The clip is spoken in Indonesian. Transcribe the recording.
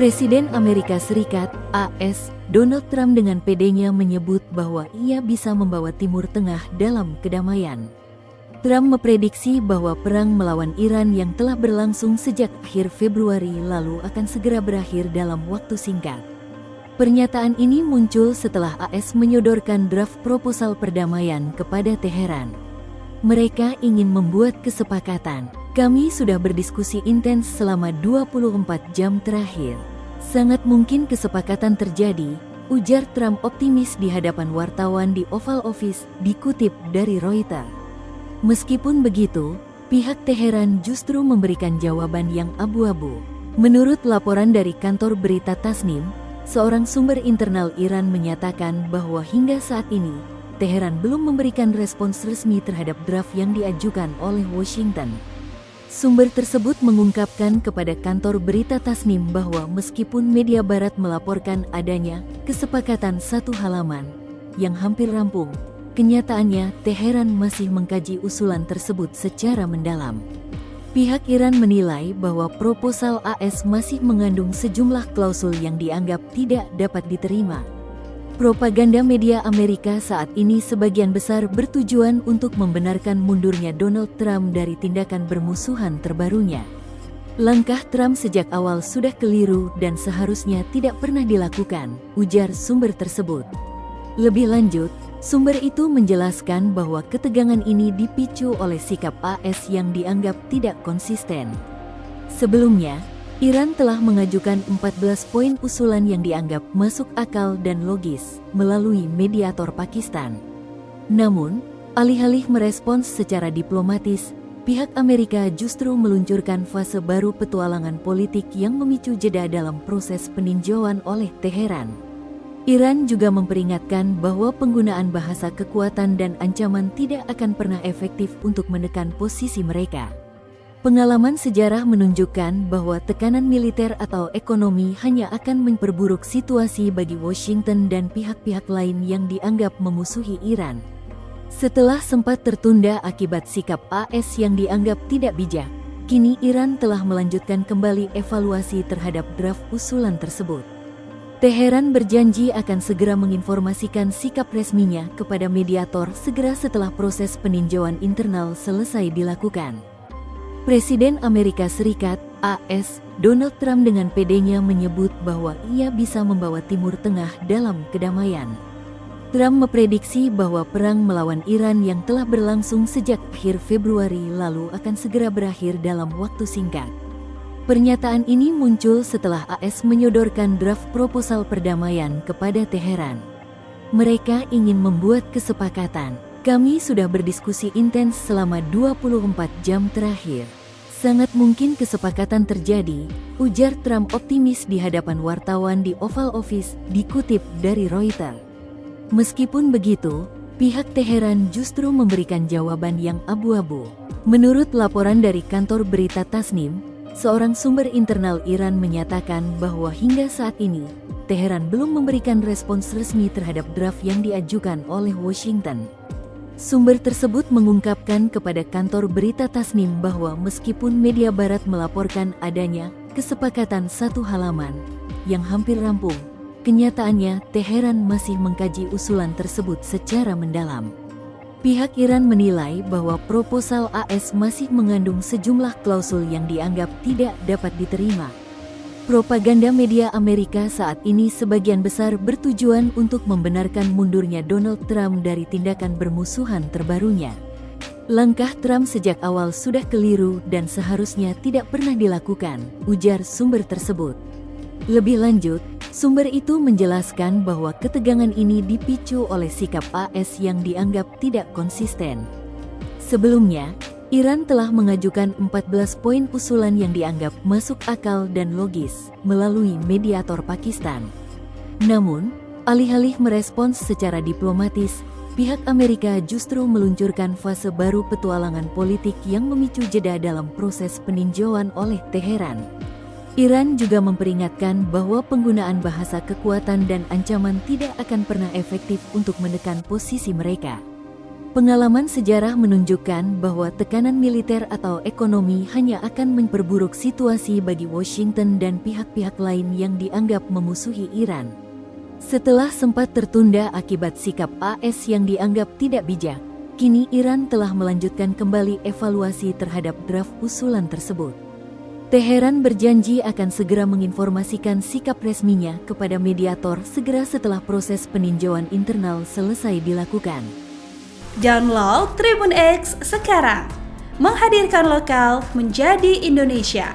Presiden Amerika Serikat, AS, Donald Trump dengan pedenya menyebut bahwa ia bisa membawa Timur Tengah dalam kedamaian. Trump memprediksi bahwa perang melawan Iran yang telah berlangsung sejak akhir Februari lalu akan segera berakhir dalam waktu singkat. Pernyataan ini muncul setelah AS menyodorkan draft proposal perdamaian kepada Teheran. Mereka ingin membuat kesepakatan. Kami sudah berdiskusi intens selama 24 jam terakhir. Sangat mungkin kesepakatan terjadi, ujar Trump optimis di hadapan wartawan di Oval Office, dikutip dari Reuters. Meskipun begitu, pihak Teheran justru memberikan jawaban yang abu-abu. Menurut laporan dari kantor berita Tasnim, seorang sumber internal Iran menyatakan bahwa hingga saat ini, Teheran belum memberikan respons resmi terhadap draft yang diajukan oleh Washington. Sumber tersebut mengungkapkan kepada kantor berita Tasnim bahwa meskipun media barat melaporkan adanya kesepakatan satu halaman yang hampir rampung, kenyataannya Teheran masih mengkaji usulan tersebut secara mendalam. Pihak Iran menilai bahwa proposal AS masih mengandung sejumlah klausul yang dianggap tidak dapat diterima. Propaganda media Amerika saat ini sebagian besar bertujuan untuk membenarkan mundurnya Donald Trump dari tindakan bermusuhan terbarunya. Langkah Trump sejak awal sudah keliru dan seharusnya tidak pernah dilakukan, ujar sumber tersebut. Lebih lanjut, sumber itu menjelaskan bahwa ketegangan ini dipicu oleh sikap AS yang dianggap tidak konsisten. Sebelumnya, Iran telah mengajukan 14 poin usulan yang dianggap masuk akal dan logis melalui mediator Pakistan. Namun, alih-alih merespons secara diplomatis, pihak Amerika justru meluncurkan fase baru petualangan politik yang memicu jeda dalam proses peninjauan oleh Teheran. Iran juga memperingatkan bahwa penggunaan bahasa kekuatan dan ancaman tidak akan pernah efektif untuk menekan posisi mereka. Pengalaman sejarah menunjukkan bahwa tekanan militer atau ekonomi hanya akan memperburuk situasi bagi Washington dan pihak-pihak lain yang dianggap memusuhi Iran. Setelah sempat tertunda akibat sikap AS yang dianggap tidak bijak, kini Iran telah melanjutkan kembali evaluasi terhadap draft usulan tersebut. Teheran berjanji akan segera menginformasikan sikap resminya kepada mediator segera setelah proses peninjauan internal selesai dilakukan. Presiden Amerika Serikat, AS, Donald Trump dengan pedenya menyebut bahwa ia bisa membawa Timur Tengah dalam kedamaian. Trump memprediksi bahwa perang melawan Iran yang telah berlangsung sejak akhir Februari lalu akan segera berakhir dalam waktu singkat. Pernyataan ini muncul setelah AS menyodorkan draft proposal perdamaian kepada Teheran. Mereka ingin membuat kesepakatan. Kami sudah berdiskusi intens selama 24 jam terakhir. Sangat mungkin kesepakatan terjadi, ujar Trump optimis di hadapan wartawan di Oval Office, dikutip dari Reuters. Meskipun begitu, pihak Teheran justru memberikan jawaban yang abu-abu. Menurut laporan dari kantor berita Tasnim, seorang sumber internal Iran menyatakan bahwa hingga saat ini, Teheran belum memberikan respons resmi terhadap draft yang diajukan oleh Washington. Sumber tersebut mengungkapkan kepada kantor berita Tasnim bahwa meskipun media barat melaporkan adanya kesepakatan satu halaman yang hampir rampung, kenyataannya Teheran masih mengkaji usulan tersebut secara mendalam. Pihak Iran menilai bahwa proposal AS masih mengandung sejumlah klausul yang dianggap tidak dapat diterima. Propaganda media Amerika saat ini sebagian besar bertujuan untuk membenarkan mundurnya Donald Trump dari tindakan bermusuhan terbarunya. Langkah Trump sejak awal sudah keliru dan seharusnya tidak pernah dilakukan, ujar sumber tersebut. Lebih lanjut, sumber itu menjelaskan bahwa ketegangan ini dipicu oleh sikap AS yang dianggap tidak konsisten. Sebelumnya, Iran telah mengajukan 14 poin usulan yang dianggap masuk akal dan logis melalui mediator Pakistan. Namun, alih-alih merespons secara diplomatis, pihak Amerika justru meluncurkan fase baru petualangan politik yang memicu jeda dalam proses peninjauan oleh Teheran. Iran juga memperingatkan bahwa penggunaan bahasa kekuatan dan ancaman tidak akan pernah efektif untuk menekan posisi mereka. Pengalaman sejarah menunjukkan bahwa tekanan militer atau ekonomi hanya akan memperburuk situasi bagi Washington dan pihak-pihak lain yang dianggap memusuhi Iran. Setelah sempat tertunda akibat sikap AS yang dianggap tidak bijak, kini Iran telah melanjutkan kembali evaluasi terhadap draft usulan tersebut. Teheran berjanji akan segera menginformasikan sikap resminya kepada mediator segera setelah proses peninjauan internal selesai dilakukan. Download Tribun X sekarang, menghadirkan lokal menjadi Indonesia.